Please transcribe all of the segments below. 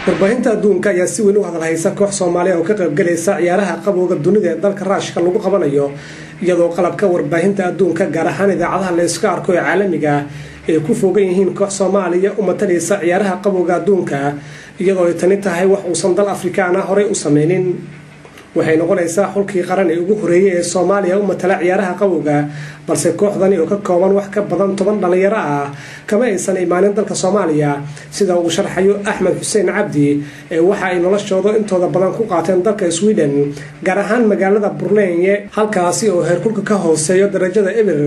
warbaahinta adduunka ayaa si weyn u hadalhaysa koox Soomaaliya oo ka qayb galaysa ciyaaraha qabowga dunida ee dalka Ruushka lagu qabanayo iyadoo qalabka warbaahinta adduunka gaar ahaan idaacadaha la iska arko ee caalamiga ay ku fogaan yihiin koox Soomaaliya u matalaysa ciyaaraha qabowga adduunka iyadoo ay tani tahay wax uu Sandal Afrikaana hore u sameeyeen waxay noqonaysaa xulkii qaran ee ugu horeeyay ee Soomaaliya u matala ciyaaraha qabowga balse kooxdani oo ka kooban wax ka badan 10 dhalinyaro ah kama aysan imaanin dalka Soomaaliya sida uu sharxayo Axmed Xuseen Cabdi ee waxa ay noloshooda intooda badan ku qaateen dalka Sweden gaar ahaan magaalada Burlenge halkaasi oo heerkulka ka hooseeyo darajada eber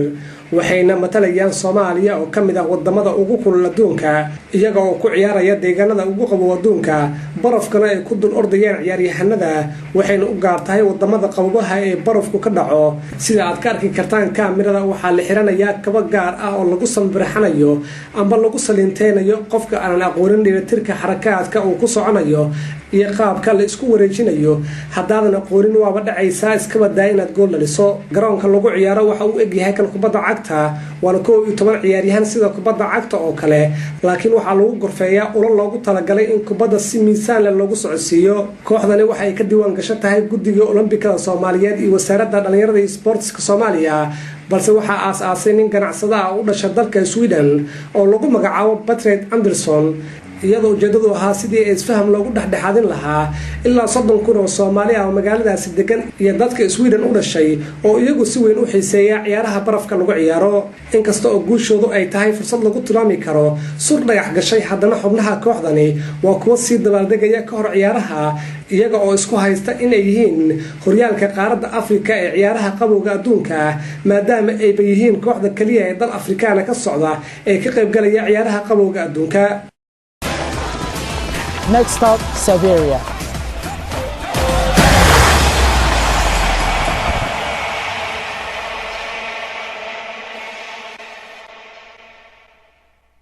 waxayna matalayaan Soomaaliya oo kamid ah wadamada ugu kulul adduunka iyaga oo ku ciyaaraya deegaanada ugu qabow adduunka barafkana ay ku dul ordayaan ciyaaryahanada waxayna u gaartahay wadamada qabowaha ee barafku ka dhaco sida aad ka arki kartaan kaamirada waxaa la xiranayaa kaba gaar ah oo lagu sanbirxanayo amba lagu saliinteynayo qofka aan aqoonin dheelitirka xarakaadka uu ku soconayo iyo qaabka la isku wareejinayo hadaadan aqoonin waaba dhacaysaa iska badaa inaad gool dhaliso garoonka lagu ciyaaro waxa uu egyahay kan kubadda cagta waana 12 ciyaaryahan sida kubadda cagta oo kale laakiin waxa lagu gorfeeyaa ula loogu talagalay in kubadda si miisaan leh loogu socodsiiyo kooxdani waxay ka diiwaan gashan tahay guddiga Olombikada Soomaaliyeed iyo wasaaradda dhalinyarada iyo sportska Soomaaliya balse waxa aasaasay nin ganacsada ah u dhashay dalka Sweden oo lagu magacaabo Patrick Anderson iyadoo ujeedadu ahaa sidii isfaham loogu dhaxdhexaadin lahaa ilaa 30 kun oo Soomaali ah oo magaaladaasi degan iyo dadka Sweden u dhashay oo iyagu si weyn u xiiseeya ciyaaraha barafka lagu ciyaaro inkasta oo guushoodu ay tahay fursad lagu tilmaami karo sur dhagax gashay haddana xubnaha kooxdani waa kuwa si dabaaldegaya ka hor ciyaaraha iyaga oo isku haysta in ay yihiin horyaalka qaaradda Afrika ee ciyaaraha qabowga adduunka maadaama ay yihiin kooxda kaliya ee dal Afrikaana ka socda ee ka qayb galaya ciyaaraha qabowga adduunka. Next stop, Siberia.